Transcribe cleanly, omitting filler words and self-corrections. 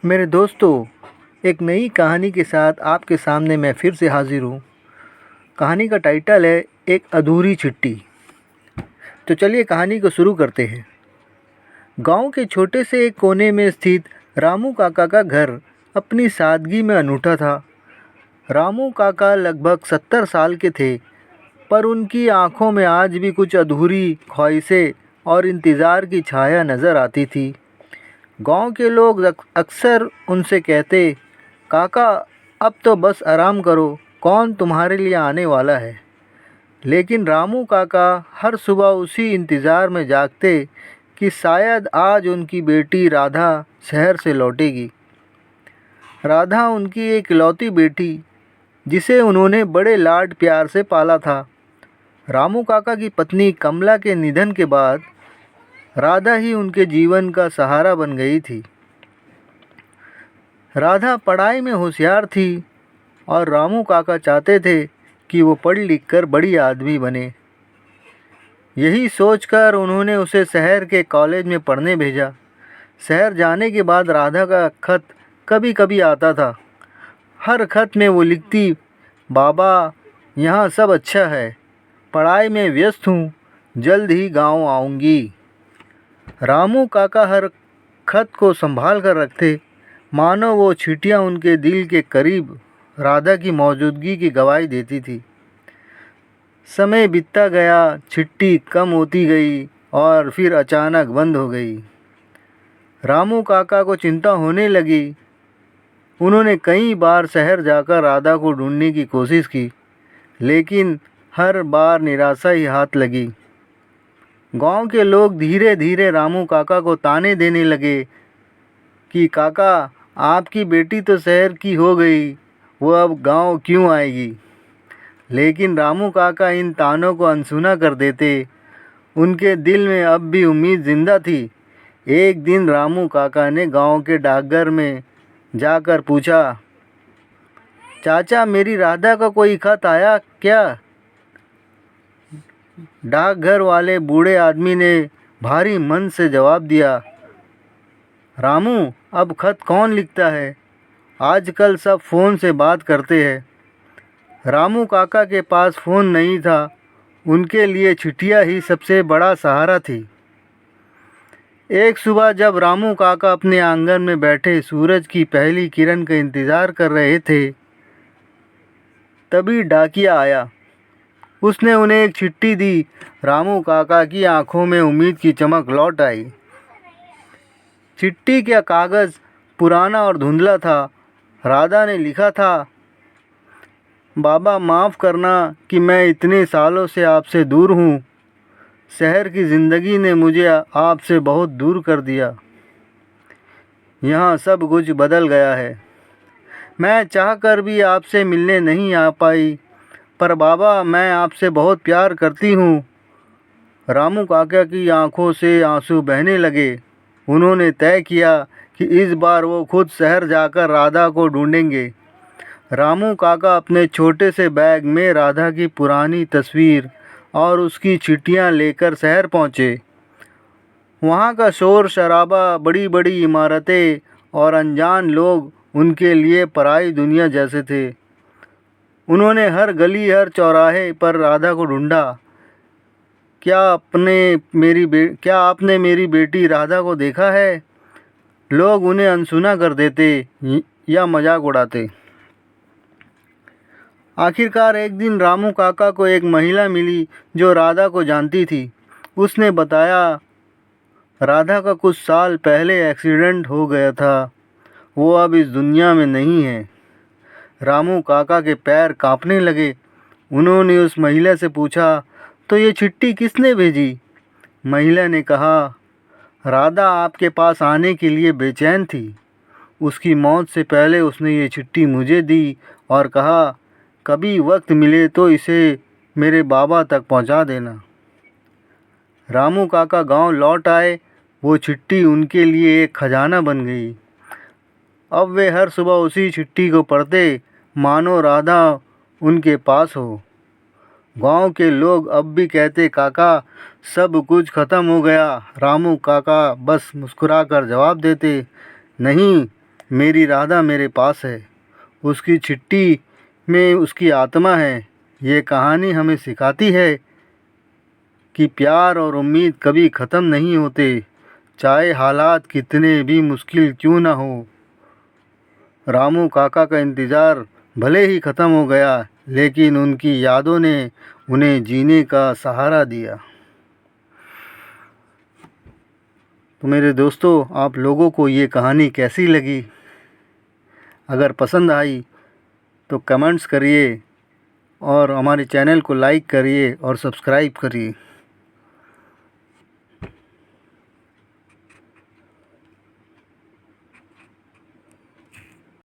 मेरे दोस्तों, एक नई कहानी के साथ आपके सामने मैं फिर से हाजिर हूँ। कहानी का टाइटल है एक अधूरी चिट्ठी। तो चलिए कहानी को शुरू करते हैं। गांव के छोटे से एक कोने में स्थित रामू काका का घर अपनी सादगी में अनूठा था। रामू काका लगभग 70 साल के थे, पर उनकी आंखों में आज भी कुछ अधूरी ख्वाहिशें और इंतज़ार की छाया नज़र आती थी। गांव के लोग अक्सर उनसे कहते, काका अब तो बस आराम करो, कौन तुम्हारे लिए आने वाला है। लेकिन रामू काका हर सुबह उसी इंतज़ार में जागते कि शायद आज उनकी बेटी राधा शहर से लौटेगी। राधा उनकी एक इकलौती बेटी, जिसे उन्होंने बड़े लाड प्यार से पाला था। रामू काका की पत्नी कमला के निधन के बाद राधा ही उनके जीवन का सहारा बन गई थी। राधा पढ़ाई में होशियार थी और रामू काका चाहते थे कि वो पढ़ लिख कर बड़ी आदमी बने। यही सोचकर उन्होंने उसे शहर के कॉलेज में पढ़ने भेजा। शहर जाने के बाद राधा का खत कभी कभी आता था। हर खत में वो लिखती, बाबा यहाँ सब अच्छा है, पढ़ाई में व्यस्त हूँ, जल्द ही गांव आऊँगी। रामू काका हर खत को संभाल कर रखते, मानो वो चींटियाँ उनके दिल के करीब राधा की मौजूदगी की गवाही देती थी। समय बीतता गया, चिट्ठी कम होती गई और फिर अचानक बंद हो गई। रामू काका को चिंता होने लगी। उन्होंने कई बार शहर जाकर राधा को ढूंढने की कोशिश की, लेकिन हर बार निराशा ही हाथ लगी। गांव के लोग धीरे धीरे रामू काका को ताने देने लगे कि काका आपकी बेटी तो शहर की हो गई, वो अब गांव क्यों आएगी। लेकिन रामू काका इन तानों को अनसुना कर देते। उनके दिल में अब भी उम्मीद जिंदा थी। एक दिन रामू काका ने गांव के डाकघर में जाकर पूछा, चाचा मेरी राधा का कोई खत आया क्या। डाकघर वाले बूढ़े आदमी ने भारी मन से जवाब दिया, रामू अब खत कौन लिखता है, आजकल सब फ़ोन से बात करते हैं। रामू काका के पास फ़ोन नहीं था। उनके लिए चिट्ठियाँ ही सबसे बड़ा सहारा थी। एक सुबह जब रामू काका अपने आंगन में बैठे सूरज की पहली किरण का इंतज़ार कर रहे थे, तभी डाकिया आया। उसने उन्हें एक चिट्ठी दी। रामू काका की आंखों में उम्मीद की चमक लौट आई। चिट्ठी का कागज़ पुराना और धुंधला था। राधा ने लिखा था, बाबा माफ़ करना कि मैं इतने सालों से आपसे दूर हूँ। शहर की ज़िंदगी ने मुझे आपसे बहुत दूर कर दिया। यहाँ सब कुछ बदल गया है। मैं चाहकर भी आपसे मिलने नहीं आ पाई, पर बाबा मैं आपसे बहुत प्यार करती हूँ। रामू काका की आंखों से आंसू बहने लगे। उन्होंने तय किया कि इस बार वो खुद शहर जाकर राधा को ढूंढेंगे। रामू काका अपने छोटे से बैग में राधा की पुरानी तस्वीर और उसकी चिट्ठियाँ लेकर शहर पहुँचे। वहाँ का शोर शराबा, बड़ी बड़ी इमारतें और अनजान लोग उनके लिए पराई दुनिया जैसे थे। उन्होंने हर गली हर चौराहे पर राधा को ढूंढा। क्या आपने मेरी बेटी राधा को देखा है। लोग उन्हें अनसुना कर देते या मजाक उड़ाते। आखिरकार एक दिन रामू काका को एक महिला मिली जो राधा को जानती थी। उसने बताया, राधा का कुछ साल पहले एक्सीडेंट हो गया था, वो अब इस दुनिया में नहीं है। रामू काका के पैर कांपने लगे। उन्होंने उस महिला से पूछा, तो ये चिट्ठी किसने भेजी। महिला ने कहा, राधा आपके पास आने के लिए बेचैन थी। उसकी मौत से पहले उसने ये चिट्ठी मुझे दी और कहा, कभी वक्त मिले तो इसे मेरे बाबा तक पहुंचा देना। रामू काका गांव लौट आए। वो चिट्ठी उनके लिए एक खजाना बन गई। अब वे हर सुबह उसी चिट्ठी को पढ़ते, मानो राधा उनके पास हो। गांव के लोग अब भी कहते, काका सब कुछ ख़त्म हो गया। रामू काका बस मुस्कुराकर जवाब देते, नहीं, मेरी राधा मेरे पास है, उसकी चिट्ठी में उसकी आत्मा है। ये कहानी हमें सिखाती है कि प्यार और उम्मीद कभी ख़त्म नहीं होते, चाहे हालात कितने भी मुश्किल क्यों ना हो। रामू काका का इंतज़ार भले ही ख़त्म हो गया, लेकिन उनकी यादों ने उन्हें जीने का सहारा दिया। तो मेरे दोस्तों, आप लोगों को ये कहानी कैसी लगी? अगर पसंद आई तो कमेंट्स करिए और हमारे चैनल को लाइक करिए और सब्सक्राइब करिए।